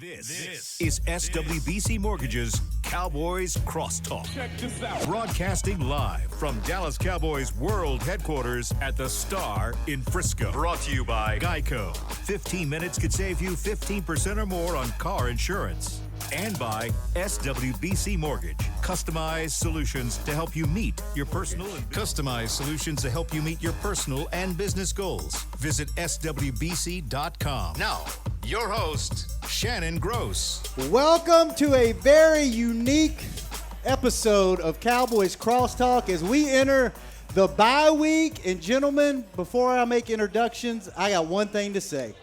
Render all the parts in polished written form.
This is SWBC Mortgage's Cowboys Crosstalk. Check this out. Broadcasting live from Dallas Cowboys World Headquarters at the Star in Frisco. Brought to you by Geico. 15 minutes could save you 15% or more on car insurance. And by SWBC Mortgage. Customized solutions to help you meet your personal and business goals. Visit SWBC.com. Now, your host, Shannon Gross. Welcome to a very unique episode of Cowboys Crosstalk as we enter the bye week. And gentlemen, before I make introductions, I got one thing to say.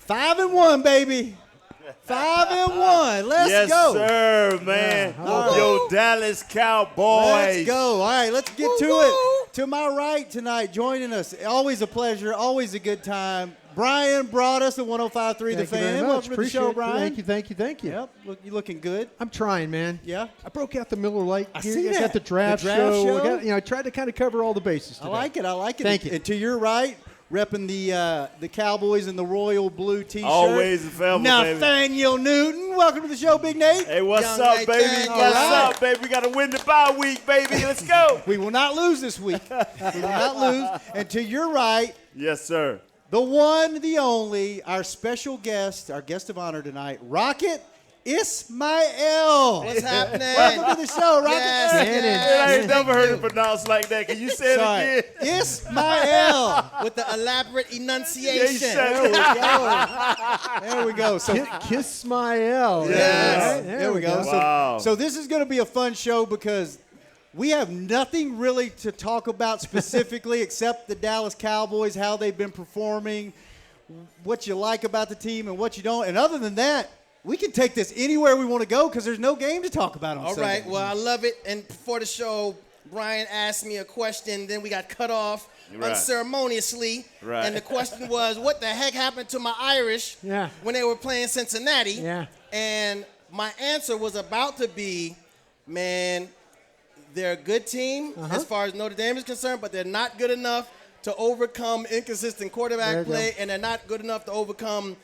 5-1, baby. 5-1. Let's go. Yes, sir, man. Yo, Dallas Cowboys. Let's go. All right, let's get to it. To my right tonight, joining us, always a pleasure, always a good time. Brian brought us at 105.3 The Fan. Welcome to the show, Brian. Thank you. Yep, you're looking good. I'm trying, man. Yeah? I broke out the Miller Lite. I see that. Got the draft show. I tried to kind of cover all the bases today. I like it. Thank you. And to your right, repping the Cowboys in the royal blue T-shirt. Always a family, baby. Nathaniel Newton. Welcome to the show, big Nate. Hey, what's Young up, Nate baby? Daniel. What's All right. up, baby? We got to win the bye week, baby. Let's go. We will not lose this week. We will not lose. And to your right, Yes, sir. the one, the only, our special guest, our guest of honor tonight, Rocket Ismail. What's happening? Welcome to the show, Rocket. Yes. I ain't never heard it pronounced like that. Can you say Sorry. it again? Ismail. With the elaborate Yeah, you enunciation. said it. There we go. So Kiss my L. Yes. Right, there we go. Wow. So this is going to be a fun show because we have nothing really to talk about specifically except the Dallas Cowboys, how they've been performing, what you like about the team and what you don't. And other than that, we can take this anywhere we want to go because there's no game to talk about on All Sunday. right, well, I love it. And before the show, Brian asked me a question, then we got cut off Right. unceremoniously. Right. And the question was, what the heck happened to my Irish Yeah. when they were playing Cincinnati? Yeah. And my answer was about to be, man, they're a good team as far as Notre Dame is concerned, but they're not good enough to overcome inconsistent There quarterback you play, go. and they're not good enough to overcome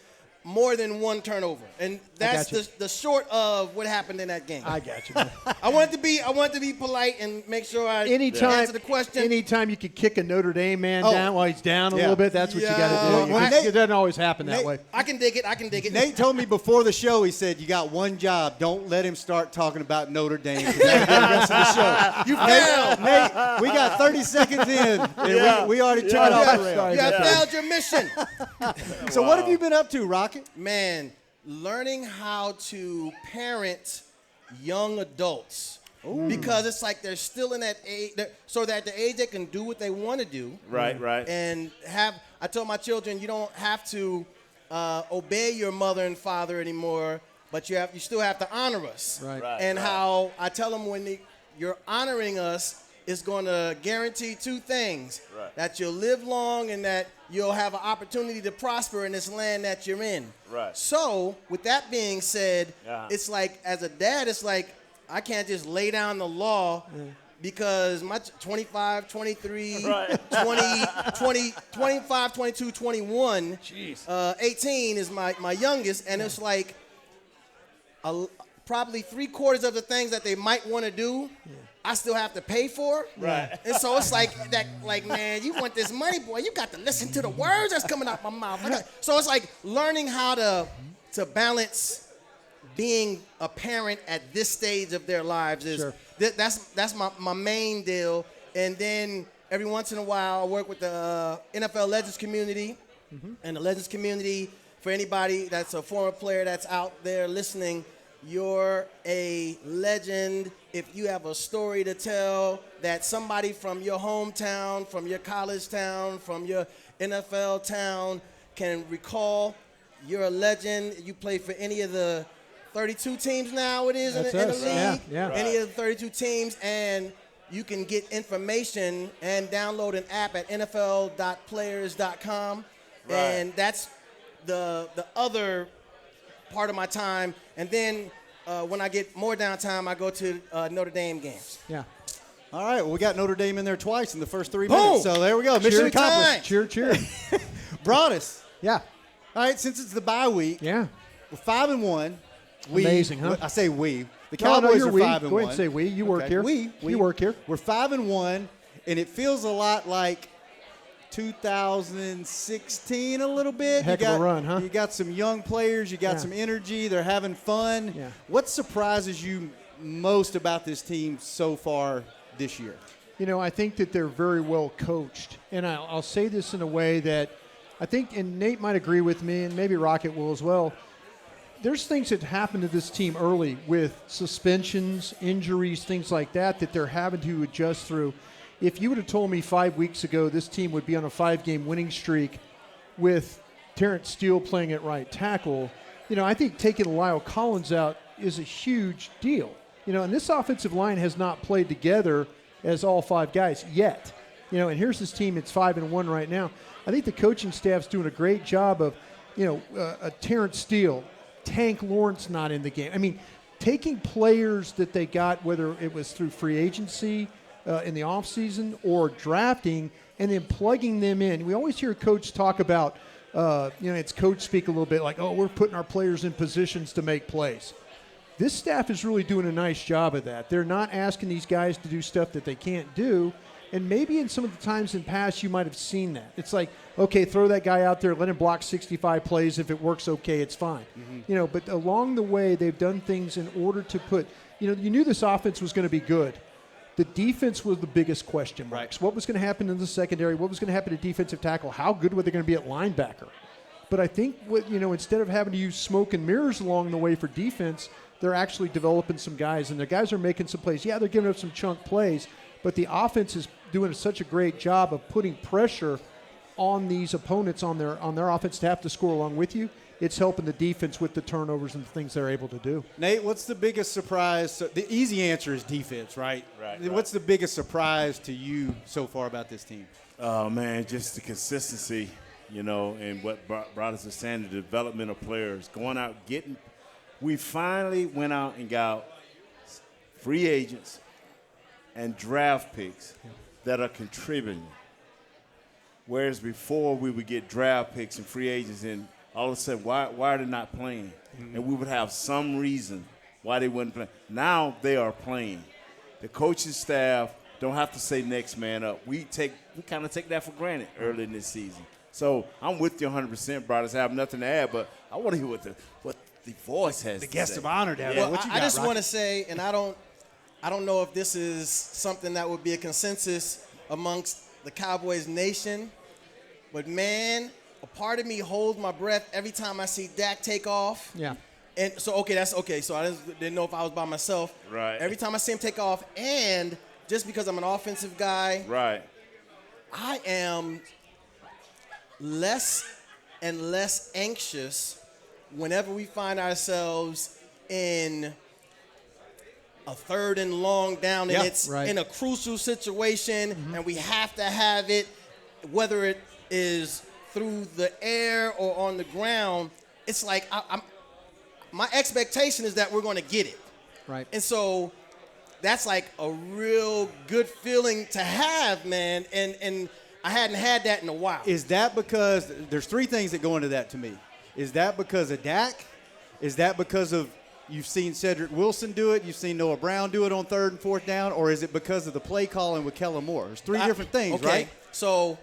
more than one turnover. And that's got you. the short of what happened in that game. I got you, man. I wanted to be polite and make sure I answer the question. Anytime you could kick a Notre Dame man Oh. down while he's down a Yeah. little bit, that's what you got to do. Well, It doesn't always happen that Nate- way. I can dig it. Nate told me before the show, he said, you got one job. Don't let him start talking about Notre Dame for the rest of the show. You failed. Nate, we got 30 seconds in, and Yeah. we already turned off the rail. Sorry You have about that. failed your mission. So what have you been up to, Rocket? Man, learning how to parent young adults. Because it's like they're still in that age, so that the age they can do what they want to do. Right. And I told my children, you don't have to obey your mother and father anymore, but you still have to honor us. Right. And how I tell them you're honoring us is going to guarantee two things: Right. that you'll live long and that you'll have an opportunity to prosper in this land that you're in. Right. So, with that being said, Yeah. it's like as a dad, it's like I can't just lay down the law. Because my 25, 23, Right. 20, 25, 22, 21, Jeez. 18 is my youngest, and it's like probably 3/4 of the things that they might want to do, I still have to pay for. Right. And so it's like, man, you want this money, boy, you got to listen to the words that's coming out my mouth. So it's like learning how to balance being a parent at this stage of their lives is Sure. that's my main deal. And then every once in a while I work with the NFL Legends community. And the Legends community, for anybody that's a former player that's out there listening, you're a legend if you have a story to tell that somebody from your hometown, from your college town, from your NFL town can recall. You're a legend. You play for any of the 32 teams now it is in That's the us. league. Yeah. Any of the 32 teams, and you can get information and download an app at nfl.players.com. Right. And that's the other part of my time. And then when I get more downtime, I go to Notre Dame games. Yeah. All right, well, we got Notre Dame in there twice in the first 3 Boom. minutes. So there we go. Mission Cheer accomplished. time. Cheer, cheer. Brought us. Yeah. All right, since it's the bye week, Yeah. We're 5-1. Amazing, huh? I say we. The No, Cowboys you're are we. 5-1. Go ahead and say we. You work here. We. You work here. We're 5-1, and it feels a lot like 2016 a little bit. Heck of a run, huh? You got some young players. You got some energy. They're having fun. Yeah. What surprises you most about this team so far this year? You know, I think that they're very well coached. And I'll say this in a way that I think, and Nate might agree with me, and maybe Rocket will as well, there's things that happen to this team early with suspensions, injuries, things like that they're having to adjust through. If you would have told me 5 weeks ago this team would be on a 5-game winning streak with Terrence Steele playing at right tackle, you know, I think taking Lyle Collins out is a huge deal. You know, and this offensive line has not played together as all 5 guys yet. You know, and here's this team, it's 5-1 right now. I think the coaching staff's doing a great job of, you know, Terrence Steele, Tank Lawrence not in the game. I mean, taking players that they got, whether it was through free agency in the offseason or drafting, and then plugging them in. We always hear coach talk about, you know, it's coach speak a little bit like, oh, we're putting our players in positions to make plays. This staff is really doing a nice job of that. They're not asking these guys to do stuff that they can't do. And maybe in some of the times in past, you might have seen that. It's like, okay, throw that guy out there, let him block 65 plays. If it works okay, it's fine. Mm-hmm. You know, but along the way, they've done things in order to put, you know, you knew this offense was going to be good. The defense was the biggest question marks. Right. What was going to happen in the secondary? What was going to happen to defensive tackle? How good were they going to be at linebacker? But I think, you know, instead of having to use smoke and mirrors along the way for defense, they're actually developing some guys, and the guys are making some plays. Yeah, they're giving up some chunk plays, but the offense is doing such a great job of putting pressure on these opponents on their offense to have to score along with you. It's helping the defense with the turnovers and the things they're able to do. Nate, what's the biggest surprise? The easy answer is defense, right? Right. What's the biggest surprise to you so far about this team? Oh, man, just the consistency, you know, and what brought us to saying, the development of players, going out, getting – we finally went out and got free agents and draft picks that are contributing. Whereas before we would get draft picks and free agents and all of a sudden, why are they not playing? Mm-hmm. And we would have some reason why they wouldn't play. Now they are playing. The coaching staff don't have to say next man up. We kind of take that for granted early in this season. So I'm with you 100%, brothers. I have nothing to add, but I want to hear what the voice has to say. The guest of honor down there. Well, what you got, I just want to say, and I don't know if this is something that would be a consensus amongst the Cowboys nation, but man, a part of me holds my breath every time I see Dak take off. Yeah. And so, okay, that's okay. So I didn't know if I was by myself. Right. Every time I see him take off, and just because I'm an offensive guy, right, I am less and less anxious whenever we find ourselves in a 3rd and long down, and it's in a crucial situation, and we have to have it, whether it is through the air or on the ground. It's like my expectation is that we're going to get it. Right. And so that's like a real good feeling to have, man. And I hadn't had that in a while. Is that because there's 3 things that go into that to me? Is that because of Dak? Is that because of you've seen Cedric Wilson do it, you've seen Noah Brown do it on 3rd and 4th down, or is it because of the play calling with Kellen Moore? There's 3 different things, right? So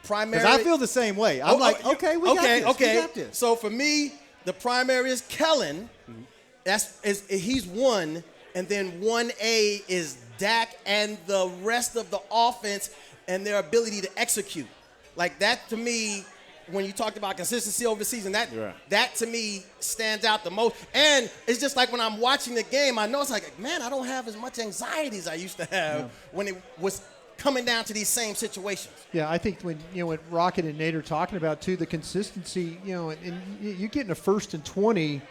primary. Because I feel the same way. I'm we got this. So for me, the primary is Kellen. Mm-hmm. He's 1, and then 1A is Dak and the rest of the offense and their ability to execute. Like that to me, when you talked about consistency over the season, that to me stands out the most. And it's just like when I'm watching the game, I know it's like, man, I don't have as much anxiety as I used to have when it was coming down to these same situations. Yeah, I think when what Rocket and Nate are talking about too, the consistency, and you get in a 1st and 20,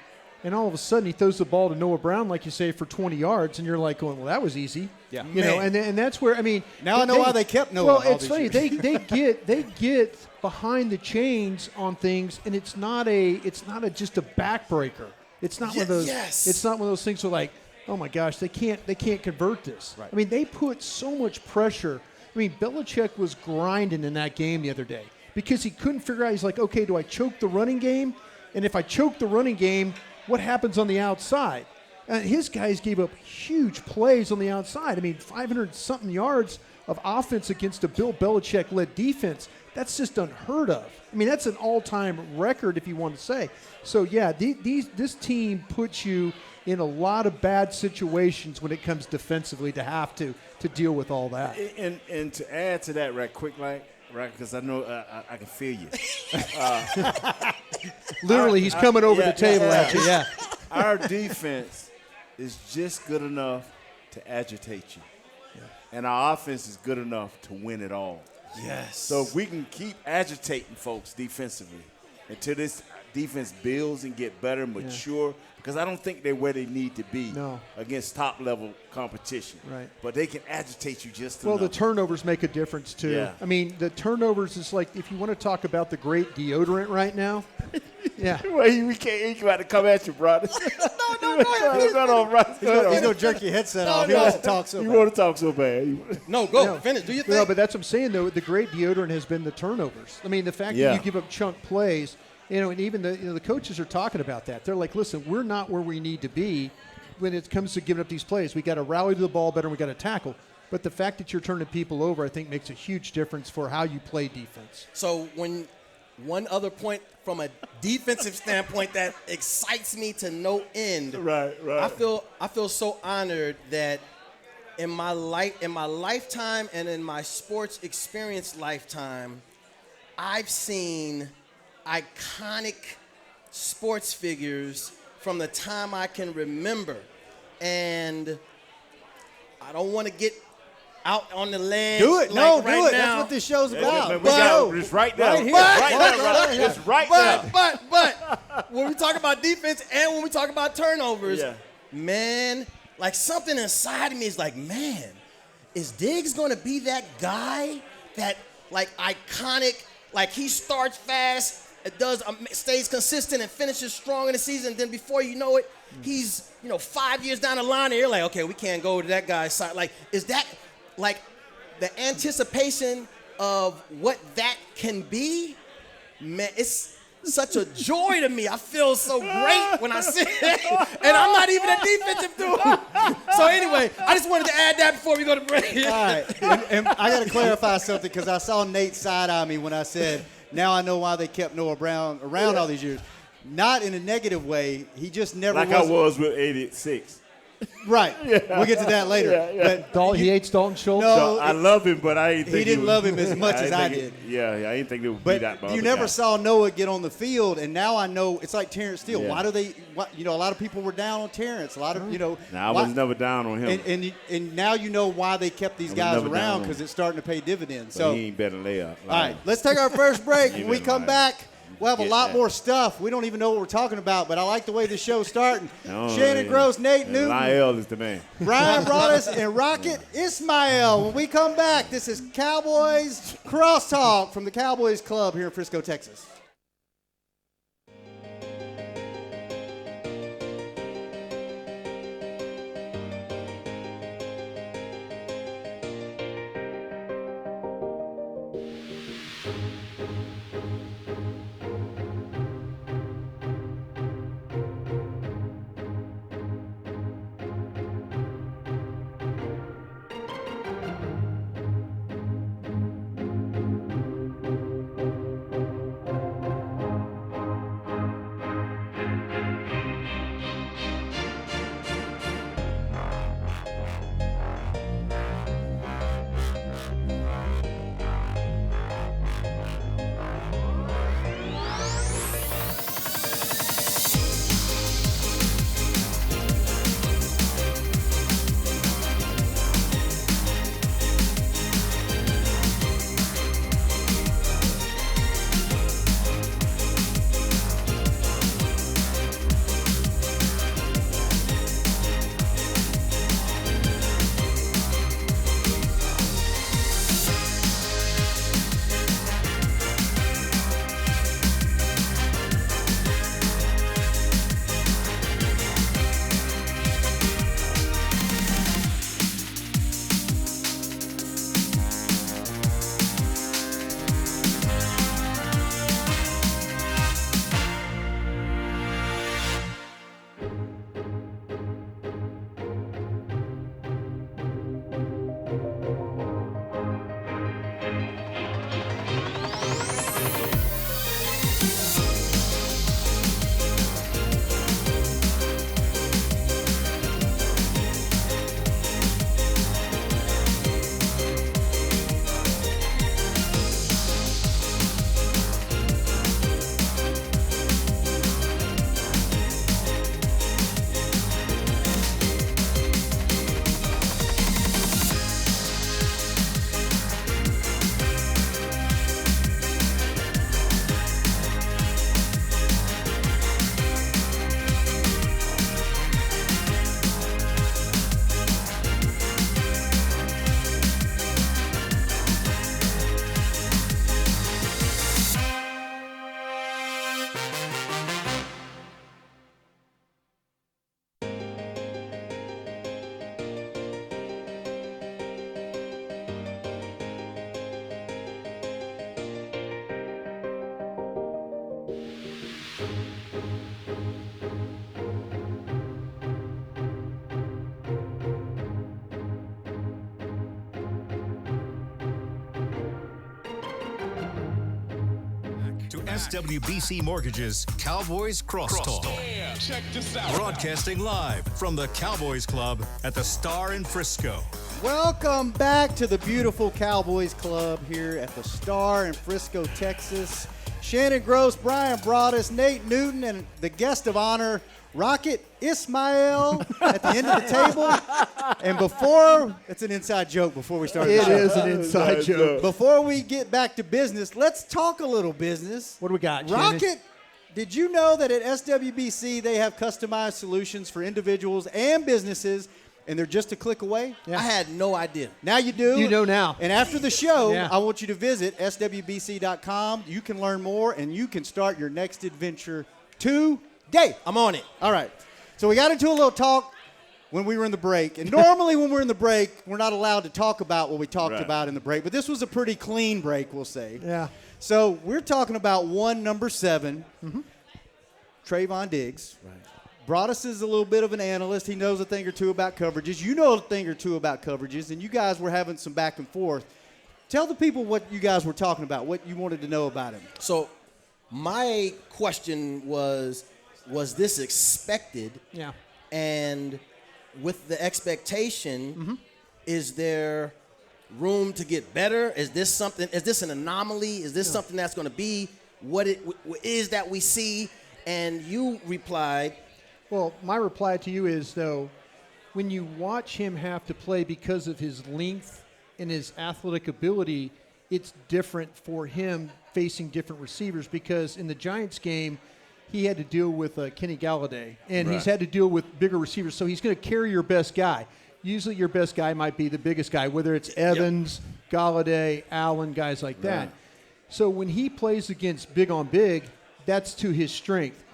and all of a sudden he throws the ball to Noah Brown, like you say, for 20 yards, and you're like going, well, that was easy. Yeah, and that's where now I know why they kept Noah. Well, it's funny they get behind the chains on things, and it's not just a backbreaker. It's not one of those. Yes. It's not one of those things where like, oh my gosh, they can't convert this. Right. I mean, they put so much pressure. I mean, Belichick was grinding in that game the other day because he couldn't figure out. He's like, okay, do I choke the running game And if I choke the running game, what happens on the outside? And his guys gave up huge plays on the outside. I mean, 500-something yards of offense against a Bill Belichick-led defense. That's just unheard of. I mean, that's an all-time record, if you want to say. So, yeah, this team puts you in a lot of bad situations when it comes defensively to have to deal with all that. And to add to that right quick, right, because I know I can feel you. Literally, he's coming over the table at you, yeah. Our defense is just good enough to agitate you. Yeah. And our offense is good enough to win it all. Yes. So if we can keep agitating folks defensively until this defense builds and get better, mature, because I don't think they're where they need to be against top-level competition. Right. But they can agitate you just enough. Well, the turnovers make a difference, too. Yeah. I mean, the turnovers is like, if you want to talk about the great deodorant right now, yeah. Well, we can't. He's about to come at you, brother. No, go ahead. He's going to jerk your headset off. He wants to talk so bad. You want to talk so bad. No, go. Finish. Do your thing. No, but that's what I'm saying, though. The great deodorant has been the turnovers. I mean, the fact that you give up chunk plays, and even the coaches are talking about that. They're like, listen, we're not where we need to be when it comes to giving up these plays. We got to rally to the ball better and we got to tackle. But the fact that you're turning people over, I think, makes a huge difference for how you play defense. So one other point from a defensive standpoint that excites me to no end. Right. I feel so honored that in my lifetime and in my sports experience lifetime, I've seen iconic sports figures from the time I can remember. And I don't want to get out on the ledge. Do it. Like Do right it. Now. That's what this show's about. It's right there. It's right there. But when we talk about defense and when we talk about turnovers, man, like something inside of me is like, man, is Diggs going to be that guy that like iconic, like he starts fast, stays consistent and finishes strong in the season. Then before you know it, he's 5 years down the line and you're like, okay, we can't go to that guy's side. Like, is that like the anticipation of what that can be? Man, it's such a joy to me. I feel so great when I see it, and I'm not even a defensive dude. So anyway, I just wanted to add that before we go to break. All right, and I got to clarify something because I saw Nate side-eye me when I said, now I know why they kept Noah Brown around all these years. Not in a negative way. He just never like I was with 86. Right. We'll get to that later. But he hates Dalton Schultz? No, I love him, but I didn't think he didn't love him as much as I did. I didn't think it would be that But bad. you never saw Noah get on the field, and now I know it's like Terrence Steele. Yeah. Why do they? A lot of people were down on Terrence. A lot of I was never down on him. And now you know why they kept these guys around because it's starting to pay dividends. So he ain't better lay up. All right, let's take our first break. When we come back, we'll have a lot more stuff. We don't even know what we're talking about, but I like the way the show's starting. Shannon Gross, Nate Newton. Lyle is the man. Brian Broaddus and Rocket Ismail. When we come back, this is Cowboys Crosstalk from the Cowboys Club here in Frisco, Texas. SWBC Mortgage's Cowboys Crosstalk. Check this out. Broadcasting live from the Cowboys Club at the Star in Frisco. Welcome back to the beautiful Cowboys Club here at the Star in Frisco, Texas. Shannon Gross, Brian Broaddus, Nate Newton, and the guest of honor, Rocket Ismail at the end of the table. And it's an inside joke before we start the show. It is an inside joke. Before we get back to business, let's talk a little business. What do we got, Rocket, Shannon? did you know that at SWBC they have customized solutions for individuals and businesses, and they're just a click away? I had no idea. Now you do. You know now. And after the show, Yeah. I want you to visit SWBC.com. You can learn more, and you can start your next adventure today. I'm on it. All right. So we got into a little talk when we were in the break. And normally when we're in the break, we're not allowed to talk about what we talked about in the break. But this was a pretty clean break, we'll say. Yeah. So we're talking about number 7, Trayvon Diggs. Right. Broaddus is a little bit of an analyst. He knows a thing or two about coverages. You know a thing or two about coverages, and you guys were having some back and forth. Tell the people what you guys were talking about, what you wanted to know about him. So my question was this expected? Yeah. And with the expectation, is there room to get better? Is this an anomaly? Is this something that's going to be what it is that we see? And you replied, Well, my reply to you is, though, when you watch him have to play because of his length and his athletic ability, it's different for him facing different receivers, because in the Giants game, he had to deal with Kenny Galladay, and he's had to deal with bigger receivers, so he's going to carry your best guy. Usually your best guy might be the biggest guy, whether it's Evans, Galladay, Allen, guys like that. So when he plays against big on big, that's to his strength.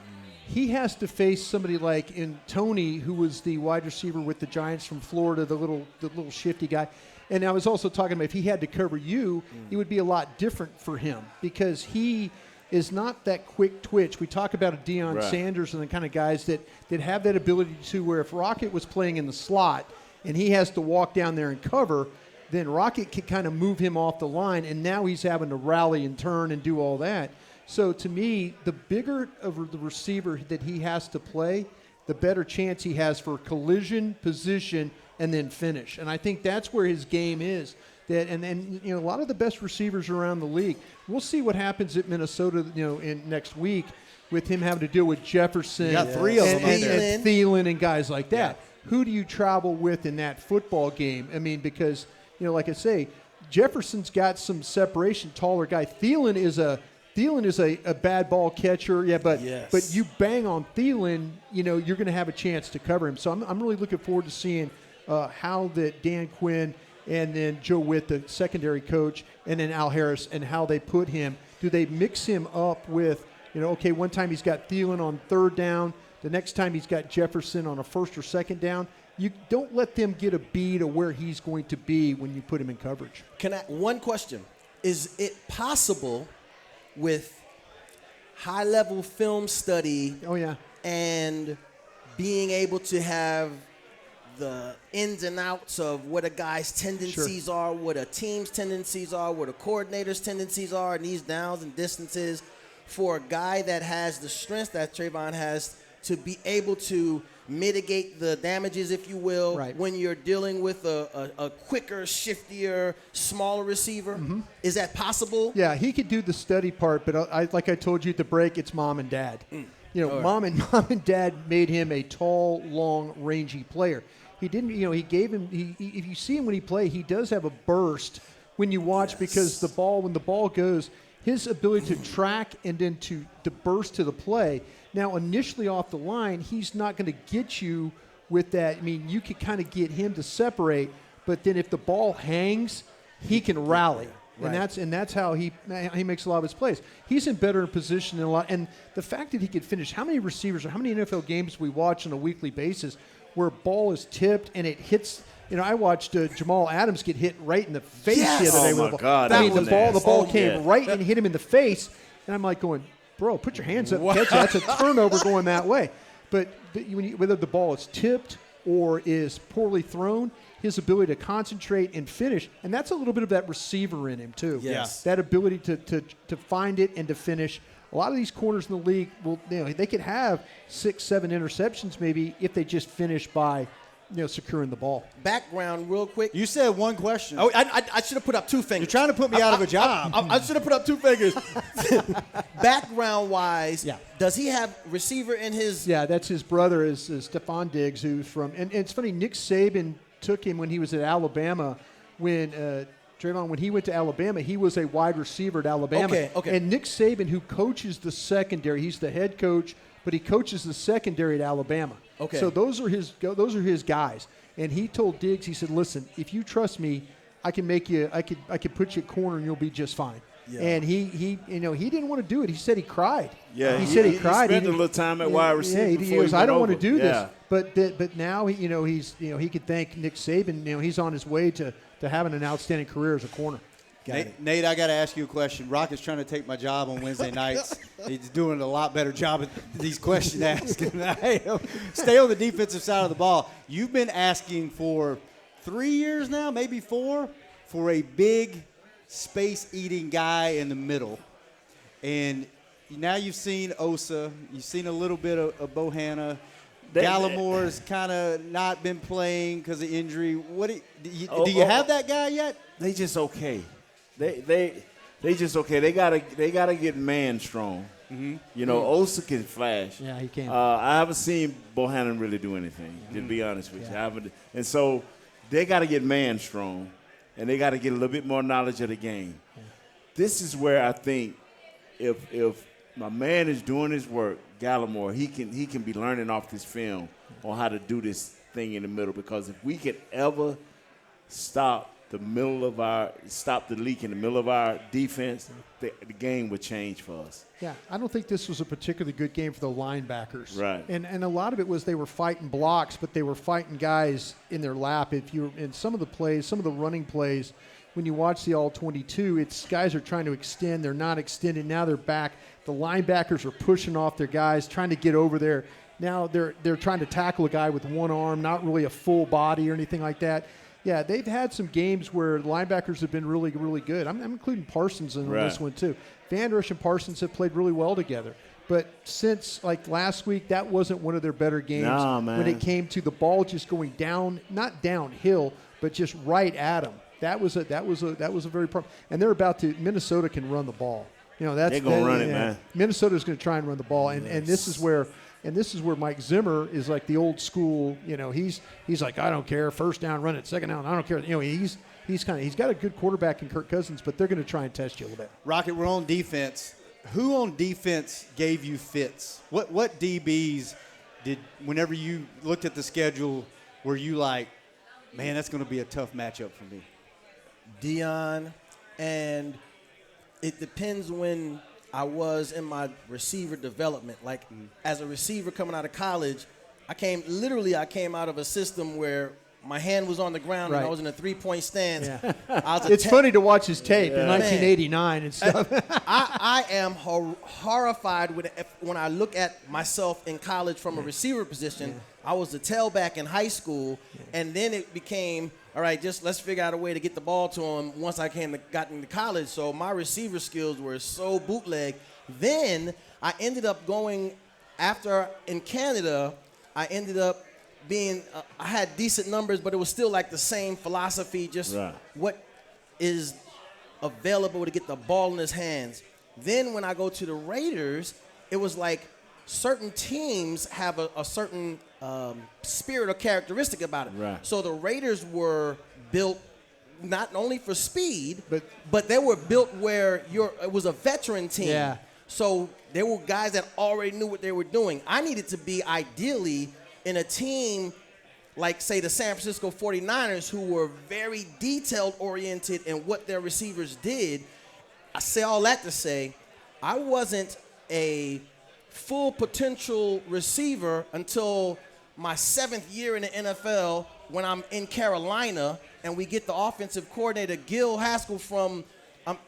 He has to face somebody like Tony, who was the wide receiver with the Giants from Florida, the little shifty guy. And I was also talking about if he had to cover you, it would be a lot different for him, because he is not that quick twitch. We talk about a Deion Sanders and the kind of guys that have that ability to, where if Rocket was playing in the slot and he has to walk down there and cover, then Rocket can kind of move him off the line, and now he's having to rally and turn and do all that. So to me, the bigger of the receiver that he has to play, the better chance he has for collision, position, and then finish. And I think that's where his game is. And a lot of the best receivers around the league. We'll see what happens at Minnesota, in next week, with him having to deal with Jefferson, You got 3 of them and Thielen and guys like that. Yeah. Who do you travel with in that football game? I mean, because like I say, Jefferson's got some separation, taller guy. Thielen is a bad ball catcher, but you bang on Thielen, you're going to have a chance to cover him. So I'm really looking forward to seeing how that Dan Quinn and then Joe Witt, the secondary coach, and then Al Harris, and how they put him. Do they mix him up with, one time he's got Thielen on 3rd down, the next time he's got Jefferson on a 1st or 2nd down. You don't let them get a bead of where he's going to be when you put him in coverage. One question. Is it possible with high-level film study and being able to have the ins and outs of what a guy's tendencies are, what a team's tendencies are, what a coordinator's tendencies are, and these downs and distances, for a guy that has the strength that Trayvon has to be able to mitigate the damages, if you will, when you're dealing with a quicker, shiftier, smaller receiver? Is that possible? Yeah, he could do the study part, but like I told you at the break, it's mom and dad. Mom and dad made him a tall, long, rangy player. He didn't, he gave him, if you see him when he plays, he does have a burst when you watch, because when the ball goes, his ability to track and then to burst to the play. Now, initially off the line, he's not going to get you with that. I mean, you could kind of get him to separate, but then if the ball hangs, he can rally. And that's how he makes a lot of his plays. He's in better position than a lot. And the fact that he could finish, how many receivers or how many NFL games we watch on a weekly basis where a ball is tipped and it hits? I watched Jamal Adams get hit right in the face the other day. Oh my God! The ball came right and hit him in the face, and I'm like going, bro, put your hands up, catch that. That's a turnover going that way. But whether the ball is tipped or is poorly thrown, his ability to concentrate and finish, and that's a little bit of that receiver in him too. Yes. That ability to find it and to finish. A lot of these corners in the league, they could have 6-7 interceptions maybe if they just finish by, securing the ball. Background real quick. You said one question. Oh, I should have put up 2 fingers. You're trying to put me out of a job. I should have put up 2 fingers. Background-wise, Yeah. does he have receiver in his? Yeah, that's his brother is Stephon Diggs, who's from – and it's funny, Nick Saban took him when he was at Alabama. When he went to Alabama, he was a wide receiver at Alabama. Okay. And Nick Saban, who coaches the secondary, he's the head coach, but he coaches the secondary at Alabama. Okay. So those are his guys. And he told Diggs, he said, "Listen, if you trust me, I can make you. I could put you at corner, and you'll be just fine." Yeah. And he didn't want to do it. He said he cried. Yeah, he said he cried. He spent a little time at wide receiver. Yeah, he goes, "I don't want to do Yeah. this." But now he could thank Nick Saban. He's on his way to having an outstanding career as a corner. Nate, I got to ask you a question. Rock is trying to take my job on Wednesday nights. He's doing a lot better job at these question asking than I am. Stay on the defensive side of the ball. You've been asking for 3 years now, maybe 4, for a big space-eating guy in the middle. And now you've seen Osa. You've seen a little bit of Bohanna. Gallimore's kind of not been playing because of injury. Do you have that guy yet? They just okay. They just okay. They gotta get man strong. Mm-hmm. Osa can flash. Yeah, he can. I haven't seen Bohannon really do anything. To be honest with you, I haven't. And so they got to get man strong, and they got to get a little bit more knowledge of the game. Yeah. This is where I think if my man is doing his work, Gallimore, he can be learning off this film on how to do this thing in the middle. Because if we could ever stop the leak in the middle of our defense, the game would change for us. Yeah, I don't think this was a particularly good game for the linebackers. Right. And a lot of it was they were fighting blocks, but they were fighting guys in their lap. If you in some of the plays, some of the running plays, when you watch the all-22, it's guys are trying to extend. They're not extending. Now they're back. The linebackers are pushing off their guys, trying to get over there. Now they're trying to tackle a guy with one arm, not really a full body or anything like that. Yeah, they've had some games where linebackers have been really, really good. I'm including Parsons in this one too. Van Der Esch and Parsons have played really well together. But since like last week, that wasn't one of their better games when it came to the ball just going down, not downhill, but just right at them. That was a very problem. And they're about to. Minnesota can run the ball. They're gonna run it, man. Minnesota's going to try and run the ball, and this is where. And this is where Mike Zimmer is like the old school. He's like, I don't care, first down, run it, second down, I don't care. He's got a good quarterback in Kirk Cousins, but they're going to try and test you a little bit. Rocket, we're on defense. Who on defense gave you fits? What DBs did, whenever you looked at the schedule, were you like, man, that's going to be a tough matchup for me? Dion, and it depends when I was in my receiver development. Like, as a receiver coming out of college, I came out of a system where my hand was on the ground and I was in a three-point stance. Yeah. It's funny to watch his tape in 1989 and stuff. I am horrified when I look at myself in college from a receiver position. Yeah. I was a tailback in high school, and then it became, all right, just let's figure out a way to get the ball to him once I got into college. So my receiver skills were so bootleg. Then I ended up going in Canada, I ended up being, I had decent numbers, but it was still like the same philosophy, just what is available to get the ball in his hands. Then when I go to the Raiders, it was like certain teams have a certain spirit or characteristic about it. Right. So the Raiders were built not only for speed, but they were built where it was a veteran team. Yeah. So there were guys that already knew what they were doing. I needed to be ideally in a team like, say, the San Francisco 49ers, who were very detail-oriented in what their receivers did. I say all that to say I wasn't a full potential receiver until my 7th year in the NFL when I'm in Carolina and we get the offensive coordinator, Gil Haskell, from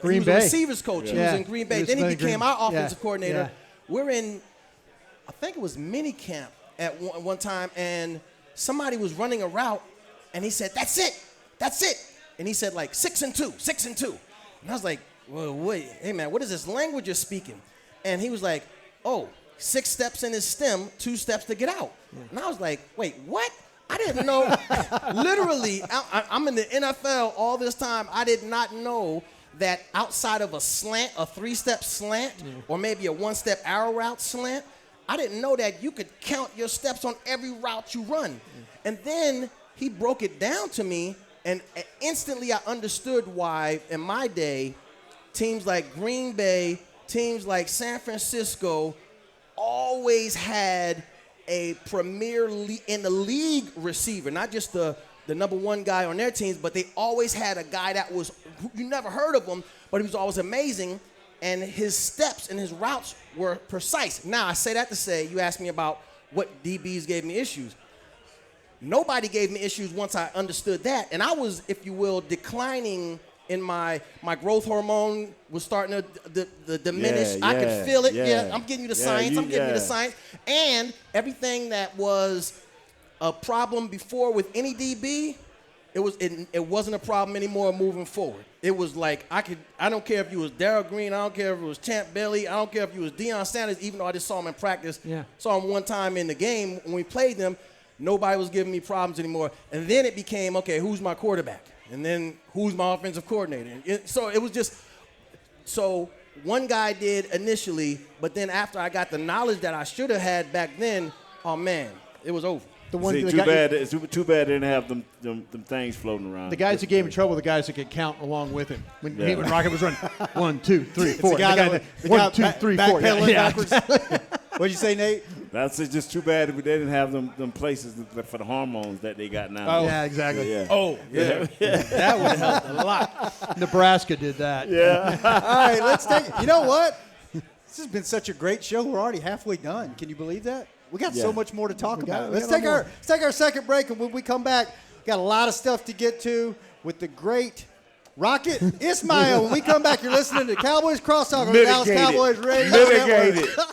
Green he was Bay. a receivers coach. Yeah. He was in Green Bay. Then he became our offensive coordinator. Yeah. We're in, I think it was mini camp at one time, and somebody was running a route, and he said, that's it. And he said, like, 6 and 2. And I was like, well, wait, hey, man, what is this language you're speaking? And he was like, oh, 6 steps in his stem, 2 steps to get out. Yeah. And I was like, wait, what? I didn't know. Literally, I'm in the NFL all this time. I did not know that outside of a slant, a 3-step slant, or maybe a 1-step arrow route slant, I didn't know that you could count your steps on every route you run. And then he broke it down to me, and instantly I understood why, in my day, teams like Green Bay, teams like San Francisco always had a premier in the league receiver, not just the number 1 guy on their teams, but they always had a guy that was, you never heard of him, but he was always amazing, and his steps and his routes were precise. Now, I say that to say, you asked me about what DBs gave me issues. Nobody gave me issues once I understood that, and I was, if you will, declining in my growth hormone was starting to diminish. I could feel it. Yeah, I'm getting you the science. I'm giving you the science. And everything that was a problem before with any DB, it wasn't a problem anymore moving forward. It was like I don't care if you was Darryl Green, I don't care if it was Champ Bailey, I don't care if you was Deion Sanders, even though I just saw him in practice. Yeah. Saw him one time in the game when we played them. Nobody was giving me problems anymore. And then it became, okay, who's my quarterback? And then who's my offensive coordinator? So it was just, so one guy did initially, but then after I got the knowledge that I should have had back then, oh man, it was over. It's too bad they didn't have them things floating around. The guys that gave him trouble, the guys that could count along with him. When Raghib was running 1, 2, 3, 4. The guy 1, 2, 3, 4. Backwards. What'd you say, Nate? That's just too bad they didn't have them places for the hormones that they got now. Oh, yeah, exactly. Yeah. Oh, yeah. That would have helped a lot. Nebraska did that. Yeah. All right, let's take it. You know what? This has been such a great show. We're already halfway done. Can you believe that? We got so much more to talk about. Let's take our second break, and when we come back, we got a lot of stuff to get to with the great Rocket Ismail. When we come back, you're listening to Cowboys Crosstalk on the Dallas Cowboys Radio Network.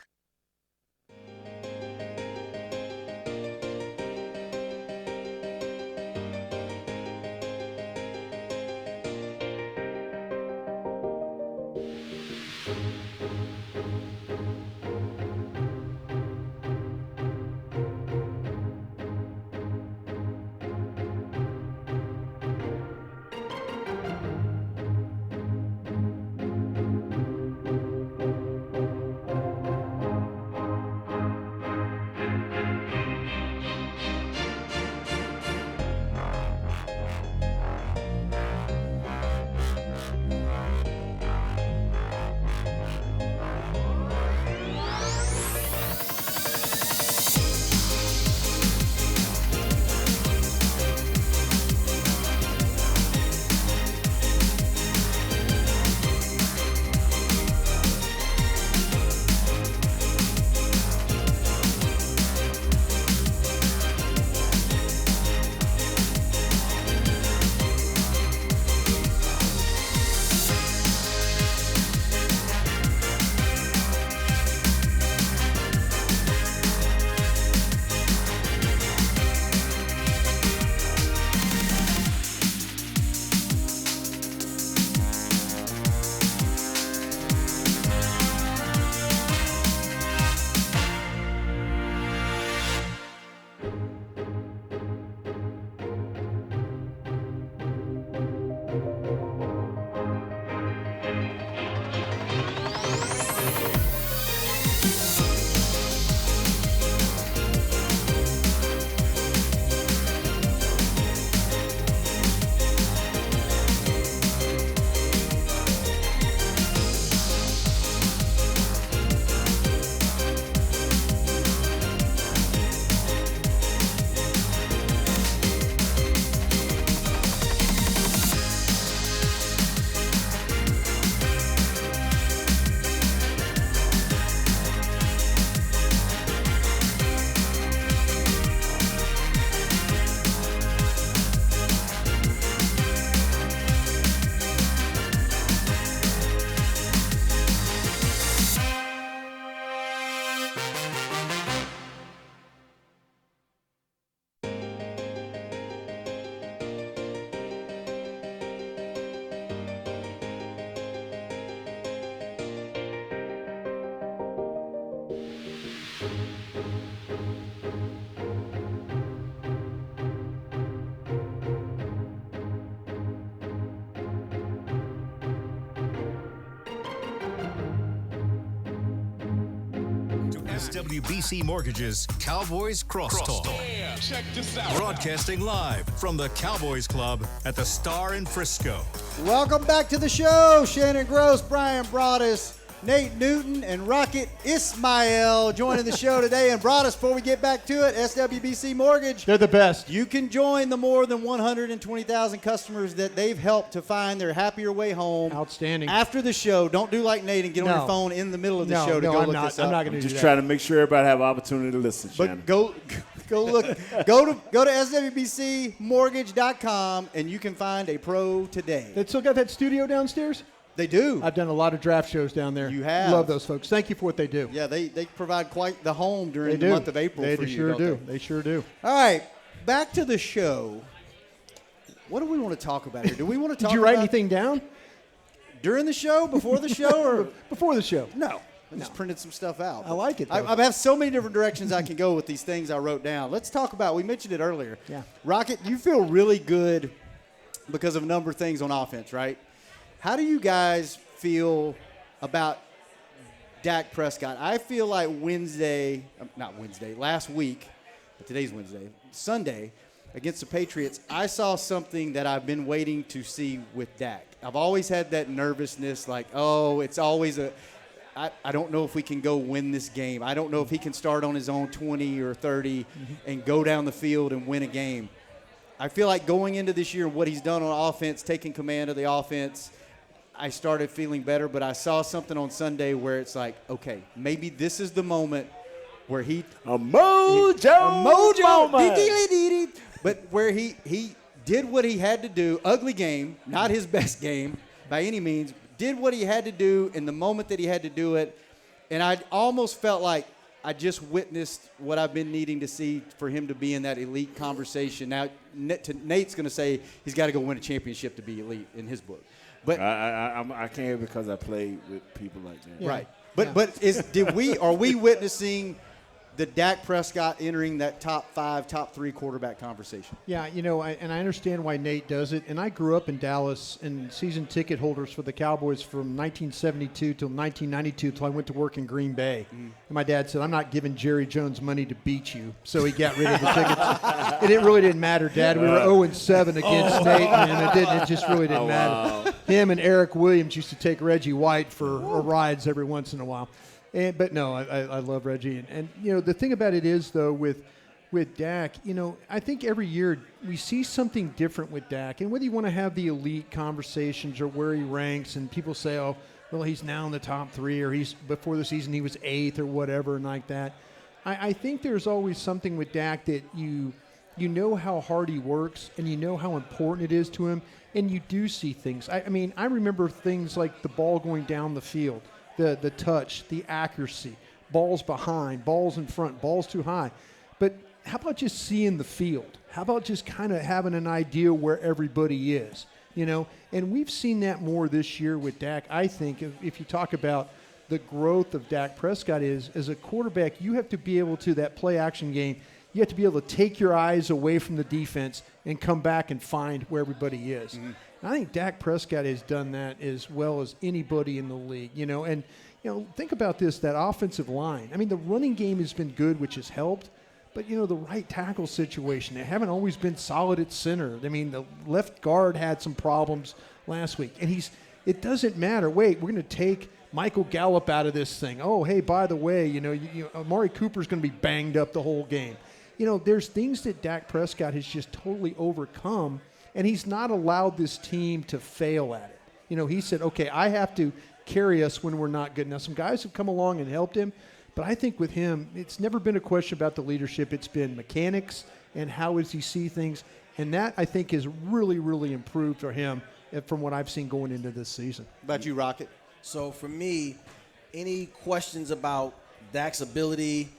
SWBC Mortgage's Cowboys Crosstalk. Yeah, check this out. Broadcasting live from the Cowboys Club at the Star in Frisco. Welcome back to the show. Shannon Gross, Brian Broaddus, Nate Newton, and Rocket Ismail joining the show today. And Broaddus, before we get back to it, SWBC Mortgage. They're the best. You can join the more than 120,000 customers that they've helped to find their happier way home. Outstanding. After the show, don't do like Nate and get on your phone in the middle of the show to go look this up. I'm not going to do that. Just trying to make sure everybody have opportunity to listen, Shannon. But go look. go to SWBCmortgage.com and you can find a pro today. They still got that studio downstairs? They do. I've done a lot of draft shows down there. You have. Love those folks. Thank you for what they do. Yeah, they provide quite the home during the month of April for you. Sure do. They sure do. All right, back to the show. What do we want to talk about here? Do we want to talk Did you write about anything down? during the show, before the show, or Before the show. no? I just printed some stuff out. I like it, though. I have so many different directions I can go with these things I wrote down. Let's talk about, we mentioned it earlier. Yeah. Rocket, you feel really good because of a number of things on offense, right? How do you guys feel about Dak Prescott? I feel like last week, but today's Wednesday, Sunday, against the Patriots, I saw something that I've been waiting to see with Dak. I've always had that nervousness, like, it's always I don't know if we can go win this game. I don't know if he can start on his own 20 or 30 and go down the field and win a game. I feel like going into this year, what he's done on offense, taking command of the offense, I started feeling better, but I saw something on Sunday where it's like, okay, maybe this is the moment where a mojo moment. But where he did what he had to do, ugly game, not his best game by any means, did what he had to do in the moment that he had to do it, and I almost felt like I just witnessed what I've been needing to see for him to be in that elite conversation. Now, Nate's going to say he's got to go win a championship to be elite in his book. But I can't because I played with people like that. Yeah. Right. But are we witnessing the Dak Prescott entering that top 5, top 3 quarterback conversation? Yeah, I understand why Nate does it. And I grew up in Dallas and season ticket holders for the Cowboys from 1972 till 1992 till I went to work in Green Bay. And my dad said, I'm not giving Jerry Jones money to beat you. So he got rid of the tickets. And it really didn't matter, Dad. We were 0-7 against Nate, and it just really didn't matter. Him and Eric Williams used to take Reggie White for rides every once in a while. But no, I love Reggie. And the thing about it is, though, with Dak, I think every year we see something different with Dak. And whether you want to have the elite conversations or where he ranks, and people say, oh, well, he's now in the top 3, or he's before the season he was 8th or whatever, and like that. I think there's always something with Dak that you know how hard he works, and you know how important it is to him, and you do see things. I mean, I remember things like the ball going down the field. The touch, the accuracy, balls behind, balls in front, balls too high. But how about just seeing the field? How about just kind of having an idea where everybody is, And we've seen that more this year with Dak. I think if you talk about the growth of Dak Prescott is, as a quarterback, you have to be able to, that play action game, you have to be able to take your eyes away from the defense and come back and find where everybody is. Mm-hmm. I think Dak Prescott has done that as well as anybody in the league, And, think about this, that offensive line. I mean, the running game has been good, which has helped. But, the right tackle situation, they haven't always been solid at center. I mean, the left guard had some problems last week. And it doesn't matter. Wait, we're going to take Michael Gallup out of this thing. Oh, hey, by the way, Amari Cooper's going to be banged up the whole game. There's things that Dak Prescott has just totally overcome, and he's not allowed this team to fail at it. He said, okay, I have to carry us when we're not good. Now, some guys have come along and helped him, but I think with him, it's never been a question about the leadership. It's been mechanics and how does he see things, and that, I think, has really, really improved for him from what I've seen going into this season. How about you, Rocket? So for me, any questions about Dak's ability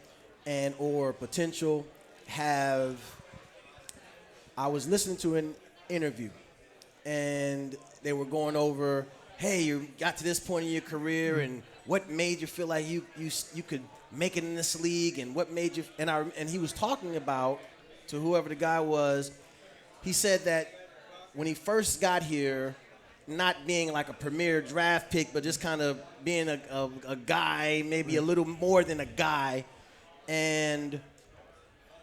and or potential I was listening to an interview, and they were going over, hey, you got to this point in your career, and what made you feel like you could make it in this league, and what made you, and he was talking about, to whoever the guy was, he said that when he first got here, not being like a premier draft pick, but just kind of being a guy, maybe a little more than a guy. And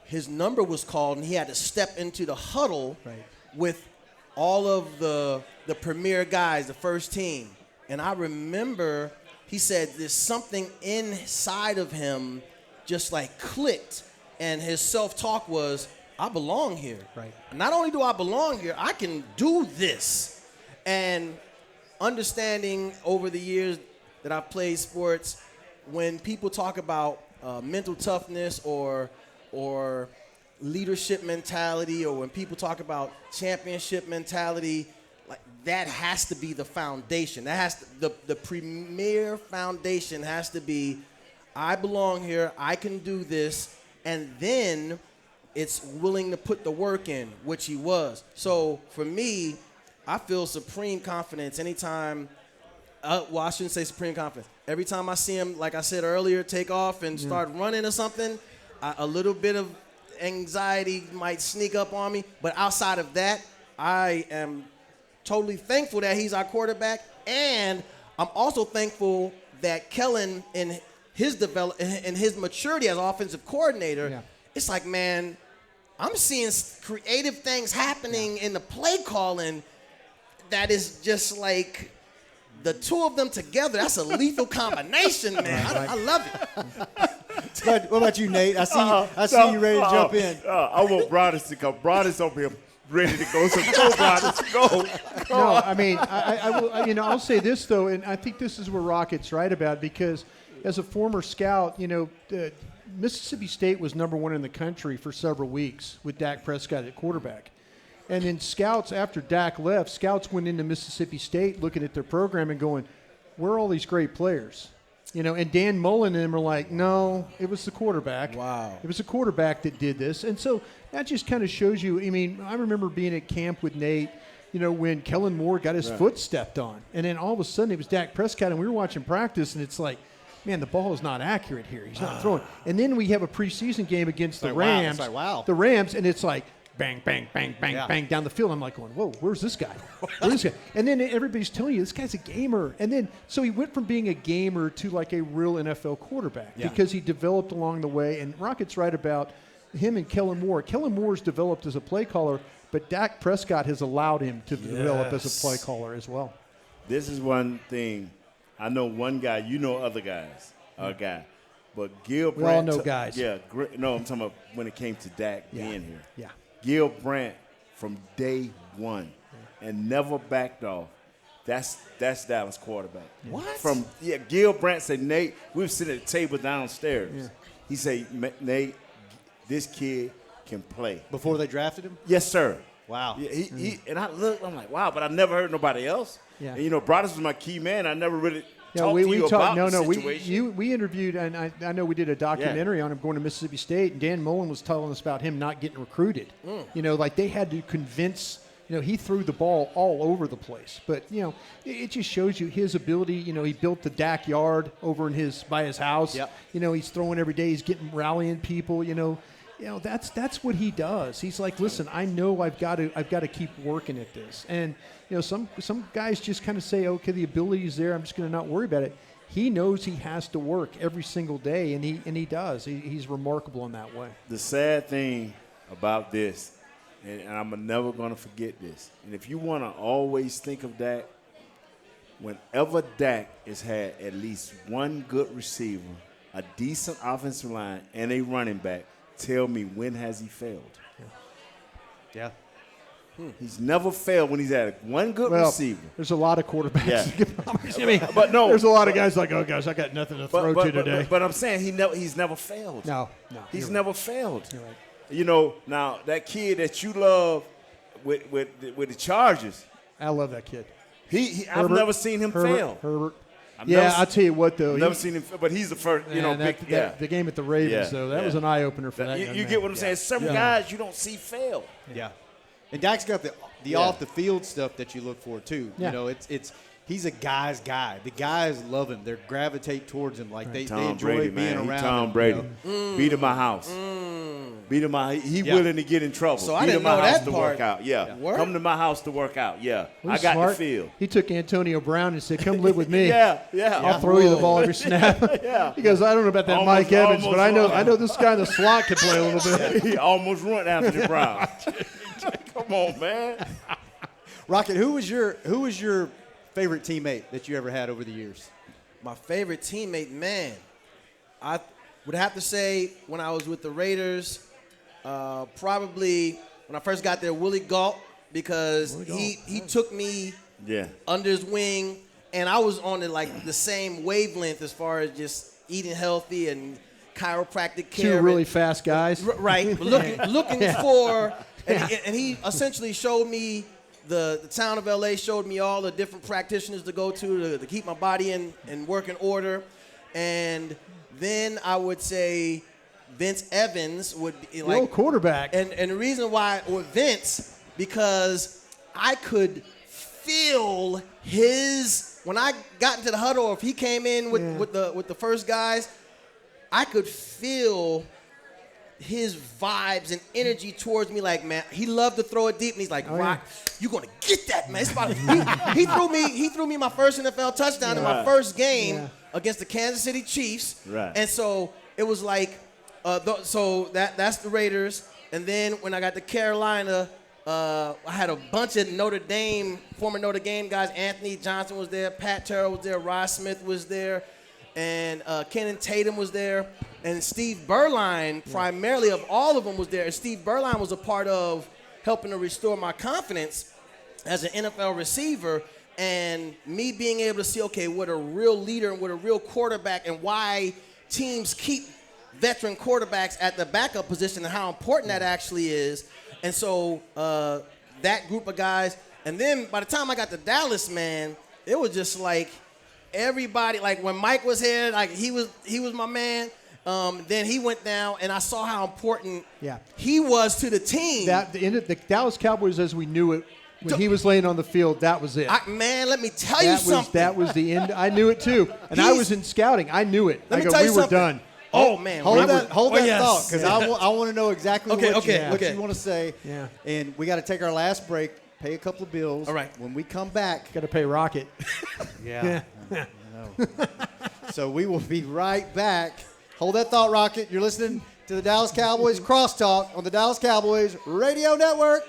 his number was called, and he had to step into the huddle with all of the premier guys, the first team. And I remember he said there's something inside of him just like clicked, and his self-talk was, I belong here. Right. Not only do I belong here, I can do this. And understanding over the years that I've played sports, when people talk about mental toughness or leadership mentality, or when people talk about championship mentality, like that has to be the foundation. That has to, the premier foundation has to be, I belong here, I can do this, and then it's willing to put the work in, which he was. So for me, I feel supreme confidence anytime. Well, I shouldn't say supreme confidence. Every time I see him, like I said earlier, take off and start running or something, a little bit of anxiety might sneak up on me. But outside of that, I am totally thankful that he's our quarterback, and I'm also thankful that Kellen, in his in his maturity as offensive coordinator, it's like, man, I'm seeing creative things happening in the play calling that is just like the two of them together. That's a lethal combination, man. I love it. What about you, Nate? I see you ready to jump in. I want Broadus to come. Broadus over here ready to go. So go, Broadus, go. No, I mean, I'll say this, though, and I think this is where Rocket's right about, because as a former scout, Mississippi State was number 1 in the country for several weeks with Dak Prescott at quarterback. And then scouts, after Dak left, scouts went into Mississippi State looking at their program and going, where are all these great players? And Dan Mullen and them are like, no, it was the quarterback. Wow. It was the quarterback that did this. And so that just kind of shows you, I remember being at camp with Nate, when Kellen Moore got his foot stepped on. And then all of a sudden it was Dak Prescott, and we were watching practice, and it's like, man, the ball is not accurate here. He's not throwing. And then we have a preseason game against the Rams. Wow. It's like, wow. The Rams, and it's like, bang, bang, bang, bang, bang down the field. I'm like going, whoa, where's this guy? Where's this guy? And then everybody's telling you, this guy's a gamer. And then, so he went from being a gamer to like a real NFL quarterback because he developed along the way. And Rocket's right about him and Kellen Moore. Kellen Moore's developed as a play caller, but Dak Prescott has allowed him to develop as a play caller as well. This is one thing. I know one guy, other guys, but Gil Brandt. We all know guys. No, I'm talking about when it came to Dak being here. Yeah. Gil Brandt from day one and never backed off. That's Dallas quarterback. What? Gil Brandt said, Nate, we were sitting at the table downstairs. Yeah. He said, Nate, this kid can play. Before they drafted him? Yes, sir. Wow. Yeah, he and I looked, I'm like, wow, but I never heard nobody else. Yeah. And Broadus was my key man. I never really talked we to you talked, about the situation. We interviewed, and I know we did a documentary on him going to Mississippi State, and Dan Mullen was telling us about him not getting recruited. Like they had to convince, he threw the ball all over the place. But, it just shows you his ability. He built the Dak yard over by his house. Yep. He's throwing every day. He's rallying people, that's what he does. He's like, listen, I know I've got to keep working at this. And some guys just kind of say, okay, the ability is there. I'm just going to not worry about it. He knows he has to work every single day, and he does. He's remarkable in that way. The sad thing about this, and I'm never going to forget this. And if you want to always think of Dak, whenever Dak has had at least one good receiver, a decent offensive line, and a running back, tell me, when has he failed? Yeah. He's never failed when he's had one good receiver. There's a lot of quarterbacks. Yeah. But no, there's a lot of guys like, oh gosh, I got nothing to throw to today. But I'm saying he's never failed. No. He's never failed. You're right. Now that kid that you love with the Chargers. I love that kid. I've never seen him fail. Herbert. I'll tell you what, though. Never seen him, but he's the first, the game at the Ravens, though, that was an eye-opener for that You get what I'm saying? Some guys you don't see fail. Yeah. And Dak's got the off-the-field stuff that you look for, too. Yeah. He's a guy's guy. The guys love him. They gravitate towards him. Like, they Tom enjoy Brady, being man. around Tom him. Brady. Beat in my house. Beat him out. He willing to get in trouble. So I Beat didn't him my know house that to part. work out. Yeah. Word? Come to my house to work out. Yeah. Well, I he's got smart. the feel. He took Antonio Brown and said, "Come live with me. Yeah. I'll throw you the ball every snap." Yeah. He goes, "I don't know about that Mike Evans, but I know this guy in the slot can play a little bit." He almost ruined Anthony Brown. Come on, man. Rocket, who was your favorite teammate that you ever had over the years? My favorite teammate, man, I would have to say when I was with the Raiders, probably when I first got there, Willie Gault, because he took me under his wing, and I was on the same wavelength as far as just eating healthy and chiropractic care. Two really fast guys. Right, looking for, and he essentially showed me the town of LA, showed me all the different practitioners to go to keep my body in working order, and then I would say Vince Evans would be the old quarterback. And the reason why with Vince, because I could feel when I got into the huddle, or if he came in with the first guys, I could feel his vibes and energy towards me. Like, man, he loved to throw it deep, and he's like, Rock, you're gonna get that, man. It's about he threw me my first NFL touchdown in my first game against the Kansas City Chiefs. Right. And so it was like, so that's the Raiders. And then when I got to Carolina, I had a bunch of former Notre Dame guys. Anthony Johnson was there, Pat Terrell was there, Rod Smith was there, and Kenan Tatum was there, and Steve Berline, primarily of all of them, was there. And Steve Berline was a part of helping to restore my confidence as an NFL receiver, and me being able to see, okay, what a real leader and what a real quarterback, and why teams keep veteran quarterbacks at the backup position and how important that actually is. And so that group of guys, and then by the time I got to Dallas, man, it was just like everybody, like when Mike was here, like he was my man. Then he went down, and I saw how important he was to the team. The Dallas Cowboys, as we knew it, when he was laying on the field, that was it. Man, let me tell you something. That was the end. I knew it too, and I was in scouting. I knew it. Let me tell you we were something. done. Oh man, hold that thought, because yeah. I want to know exactly what you want to say. Yeah. And we got to take our last break, pay a couple of bills. All right. When we come back, Got to pay Rocket. I know. So we will be right back. Hold that thought, Rocket. You're listening to the Dallas Cowboys Crosstalk on the Dallas Cowboys Radio Network.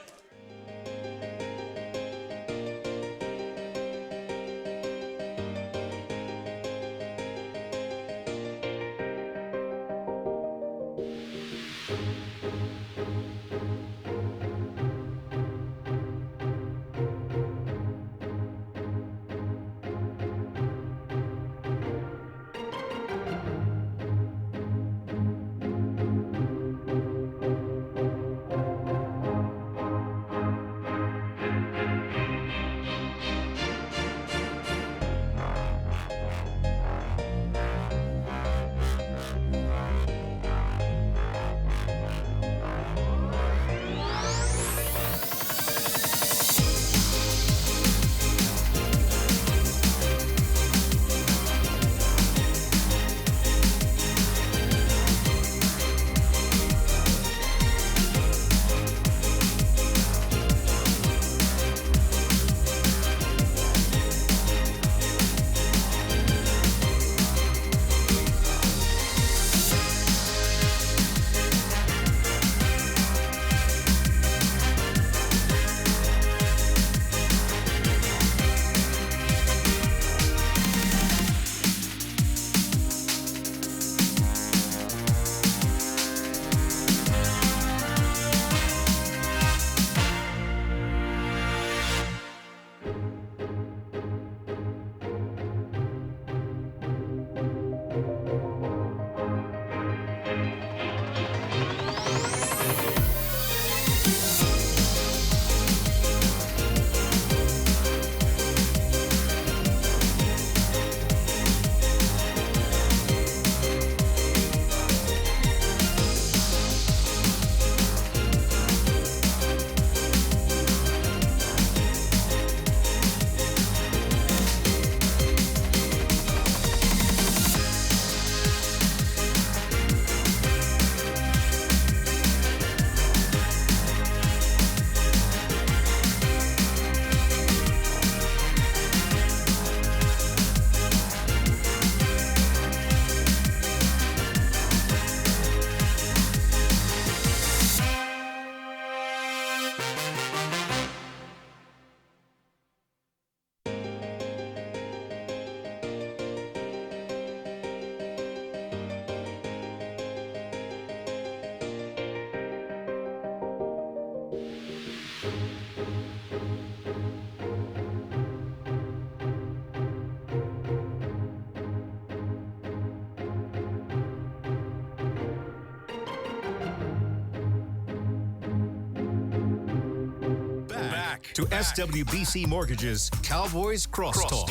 back to SWBC Mortgage's Cowboys Crosstalk.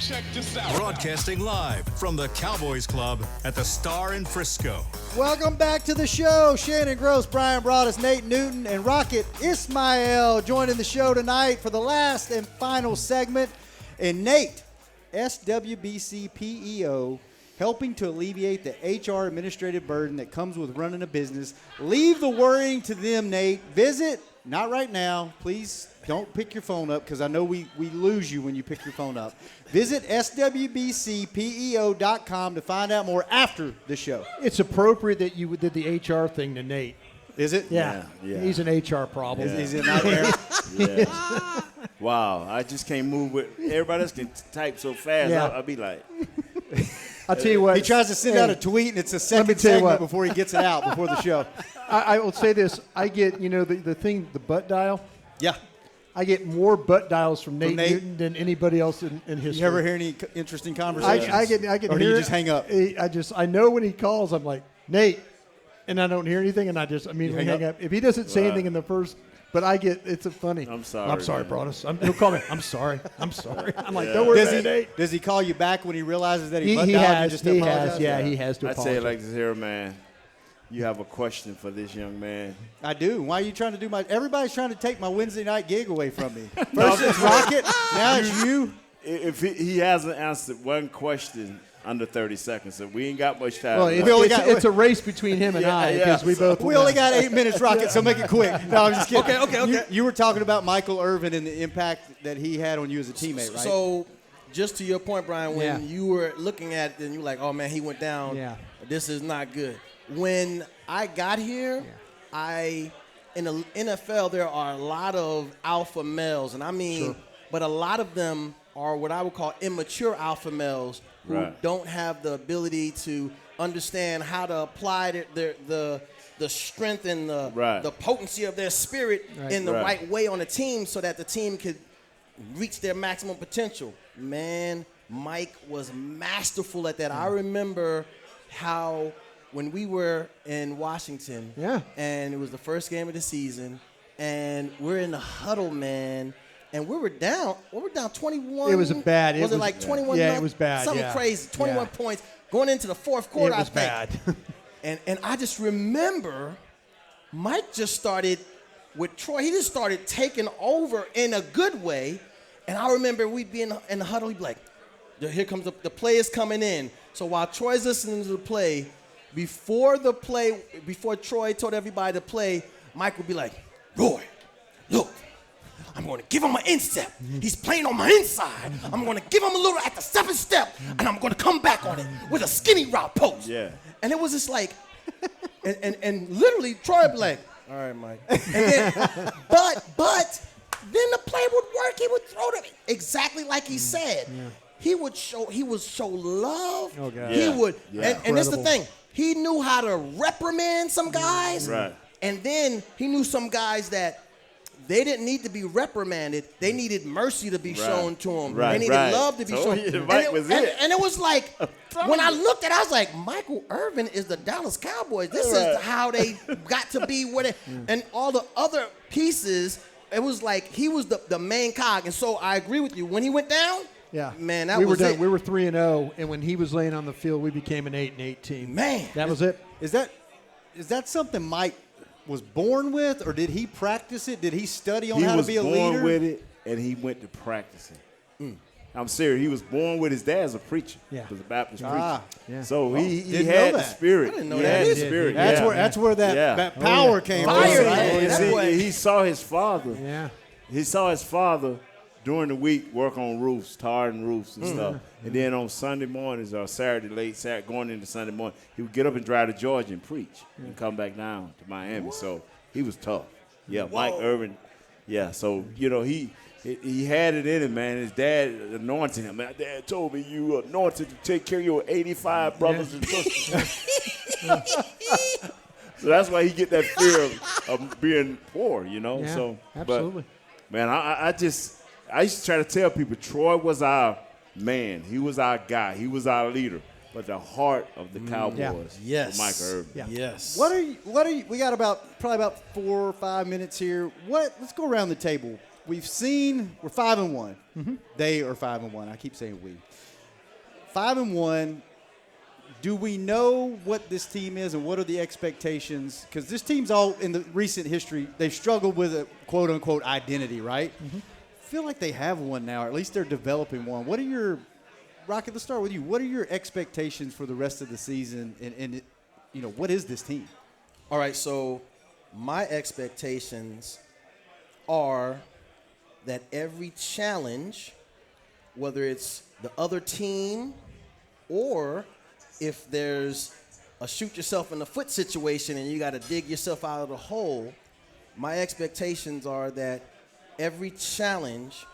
Check this out. Broadcasting live from the Cowboys Club at the Star in Frisco. Welcome back to the show. Shannon Gross, Brian Broaddus, Nate Newton, and Rocket Ismail joining the show tonight for the last and final segment. And Nate, SWBC PEO, helping to alleviate the HR administrative burden that comes with running a business. Leave the worrying to them, Nate. Visit, not right now. Please don't pick your phone up because I know we lose you when you pick your phone up. Visit swbcpeo.com to find out more after the show. It's appropriate that you did the HR thing to Nate. Is it? Yeah. He's an HR problem. Is it not there? Yeah. Wow, I just can't move with everybody else can type so fast. Yeah. I'll be like, I'll tell you what. He tries to send out a tweet, and it's a second segment before he gets it out before the show. I will say this. I get, the thing, the butt dial. Yeah. I get more butt dials from Nate Newton than anybody else in history. You ever hear any interesting conversations? I get or do you just hang up? I know when he calls, I'm like, Nate, and I don't hear anything, and I just immediately hang up. If he doesn't say anything in the first, but it's a funny. I'm sorry. I'm sorry, Broaddus. He'll call me. I'm sorry. I'm like, don't worry about it, Nate. Does he call you back when he realizes that he has. Just He apologize? has. Yeah, he has to I'd apologize. say it like this here, man. You have a question for this young man. I do. Why are you trying to do everybody's trying to take my Wednesday night gig away from me. First it's Rocket, now it's you. If he hasn't answered one question under 30 seconds, so we ain't got much time. Well, it's a race between him and I because we both. We only got 8 minutes, Rocket, so make it quick. No, I'm just kidding. Okay. You were talking about Michael Irvin and the impact that he had on you as a teammate, right? So, just to your point, Brian, when you were looking at it and you were like, oh, man, he went down. Yeah. This is not good. When I got here, in the NFL, there are a lot of alpha males, and I mean, but a lot of them are what I would call immature alpha males who don't have the ability to understand how to apply the strength and the potency of their spirit in the right way on a team so that the team could reach their maximum potential. Man, Mike was masterful at that. I remember how when we were in Washington, and it was the first game of the season, and we're in the huddle, man, and we were down 21. It was bad. Was it like 21? Yeah, it was bad. Something crazy. 21 points going into the fourth quarter. It was I think. bad. and I just remember Mike just started with Troy. He just started taking over in a good way, and I remember we'd be in the huddle. He'd be like, "Here comes the play is coming in." So while Troy's listening to the play. Before Troy told everybody to play, Mike would be like, Roy, look, I'm going to give him an instep. He's playing on my inside. I'm going to give him a little at the 7th step, and I'm going to come back on it with a skinny route post. Yeah. And it was just like, and literally Troy would be like, all right, Mike. And then, but then the play would work. He would throw it exactly like he said. Yeah. He would show love. Oh, God. He would, and that's the Incredible. thing. He knew how to reprimand some guys, and then he knew some guys that they didn't need to be reprimanded. They needed mercy to be shown to them. They needed love to be shown. And it was like, when I looked at it, I was like, Michael Irvin is the Dallas Cowboys. This is how they got to be where they, and all the other pieces, it was like he was the main cog. And so I agree with you. When he went down, man, that was it. We were 3-0, and when he was laying on the field, we became an 8-8 team. Man, that was it. Is that something Mike was born with, or did he practice it? Did he study on how to be a leader? He was born with it, and he went to practice it. I'm serious. He was born with his dad's a preacher. He was a Baptist preacher. Yeah. So he had the spirit. I didn't know he that. had the spirit. That's where that power came from. He saw his father. Yeah. He saw his father during the week work on roofs, tarring roofs and stuff. And then on Sunday mornings or late Saturday, going into Sunday morning, he would get up and drive to Georgia and preach and come back down to Miami. So he was tough. Yeah, Mike Irvin. Yeah, so, he had it in him, man. His dad anointed him. My dad told me you anointed to take care of your 85 brothers and sisters. So that's why he get that fear of being poor, Yeah, So, absolutely. But, man, I used to try to tell people Troy was our man. He was our guy. He was our leader. But the heart of the Cowboys was Mike Irvin. Yeah. Yes. What are you? We got probably about 4 or 5 minutes here. Let's go around the table. we've seen we're 5-1. They are 5-1. I keep saying we. 5-1. Do we know what this team is and what are the expectations? Because this team's all in the recent history, they've struggled with a quote unquote identity, right? I feel like they have one now, or at least they're developing one. What are your Rocket, let's start with you. What are your expectations for the rest of the season and you know, what is this team? All right, so my expectations are that every challenge, whether it's the other team or if there's a shoot yourself in the foot situation and you got to dig yourself out of the hole, my expectations are that every challenge,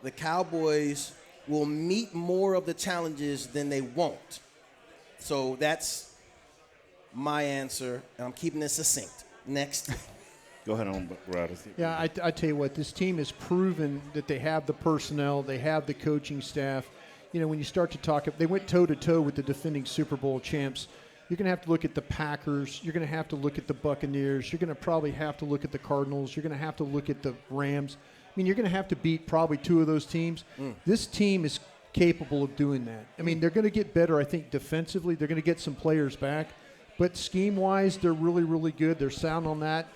the Cowboys will meet more of the challenges than they won't. So that's my answer, and I'm keeping this succinct. Next. Go ahead on, Riders. Yeah, I tell you what, this team has proven that they have the personnel, they have the coaching staff. You know, when you start to talk, they went toe-to-toe with the defending Super Bowl champs. You're going to have to look at the Packers. You're going to have to look at the Buccaneers. You're going to probably have to look at the Cardinals. You're going to have to look at the Rams. I mean, you're going to have to beat probably two of those teams. This team is capable of doing that. I mean, they're going to get better, I think, defensively. They're going to get some players back. But scheme-wise, they're really, really good. They're sound on that.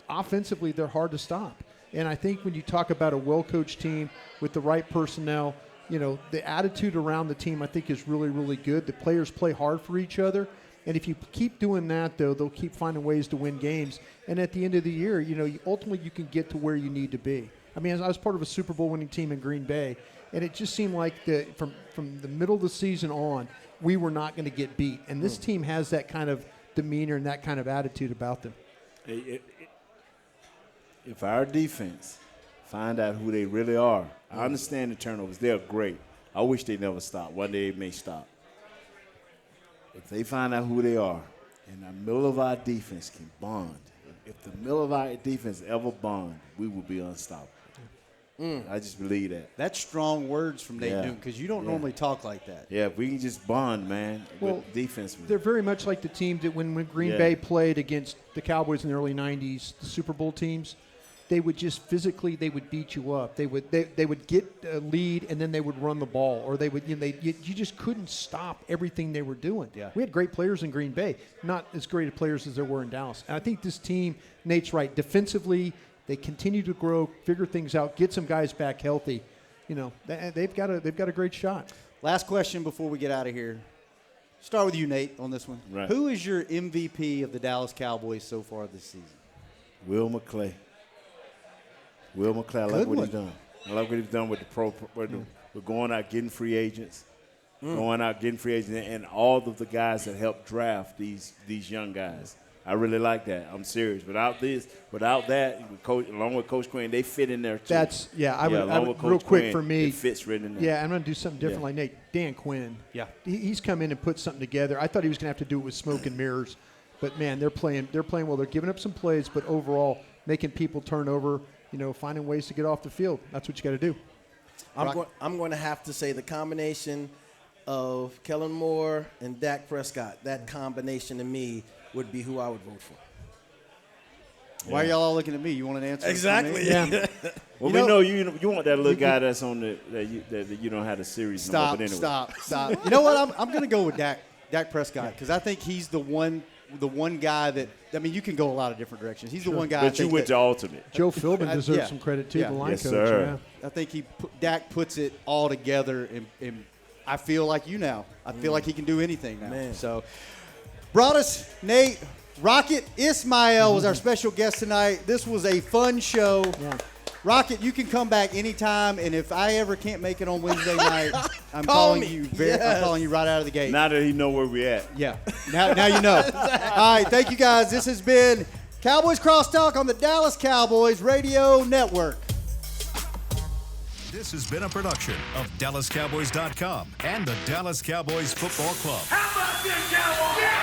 Offensively, they're hard to stop. And I think when you talk about a well-coached team with the right personnel, you know, the attitude around the team, I think, is really, really good. The players play hard for each other. And if you keep doing that, though, they'll keep finding ways to win games. And at the end of the year, you know, ultimately you can get to where you need to be. I mean, I was part of a Super Bowl winning team in Green Bay, and it just seemed like from the middle of the season on, we were not going to get beat. And this team has that kind of demeanor and that kind of attitude about them. If our defense find out who they really are, I understand the turnovers. They're great. I wish they never stop. One day they may stop. If they find out who they are, and the middle of our defense can bond, if the middle of our defense ever bond, we will be unstoppable. I just believe that. That's strong words from Nate Newton because you don't normally talk like that. Yeah, if we can just bond, man, well, with defense. They're very much like the team that when Green Bay played against the Cowboys in the early 90s, the Super Bowl teams, they would just physically, they would beat you up. They would get a lead and then they would run the ball, or they would you just couldn't stop everything they were doing. Yeah. We had great players in Green Bay, not as great of players as there were in Dallas. And I think this team, Nate's right, defensively they continue to grow, figure things out, get some guys back healthy. You know, they've got a great shot. Last question before we get out of here. Start with you, Nate, on this one. Right. Who is your MVP of the Dallas Cowboys so far this season? Will McClay. I like what he's done. I like what he's done with with going out, getting free agents, and all of the guys that help draft these young guys. I really like that. I'm serious. Without that, along with Coach Quinn, they fit in there too. I would real quick Quinn, for me. It fits right in there. Yeah, I'm going to do something different like Nate. Dan Quinn. Yeah. He's come in and put something together. I thought he was going to have to do it with smoke and mirrors. But, man, they're playing well. They're giving up some plays, but overall making people turn over, you know, finding ways to get off the field. That's what you got to do. I'm going to have to say the combination of Kellen Moore and Dak Prescott, that combination to me would be who I would vote for. Why are y'all all looking at me? You want an answer? Exactly. Yeah. Well, we know you want that little guy that's on that you don't have the series. Stop. Anyway. Stop. You know what? I'm going to go with Dak Prescott because I think he's the one guy that, I mean, you can go a lot of different directions. He's the one guy. But you went to alternate. Joe Philbin deserves some credit too, the line yes, coach. Sir. Yeah. I think Dak puts it all together, and I feel like you now. I feel like he can do anything now. Man. So, Broadus, Nate, Rocket, Ismail was our special guest tonight. This was a fun show. Yeah. Rocket, you can come back anytime, and if I ever can't make it on Wednesday night, I'm calling you right out of the gate. Now that he know where we're at. Yeah. Now you know. All right, thank you guys. This has been Cowboys Crosstalk on the Dallas Cowboys Radio Network. This has been a production of DallasCowboys.com and the Dallas Cowboys Football Club. How about this, Cowboys? Yeah!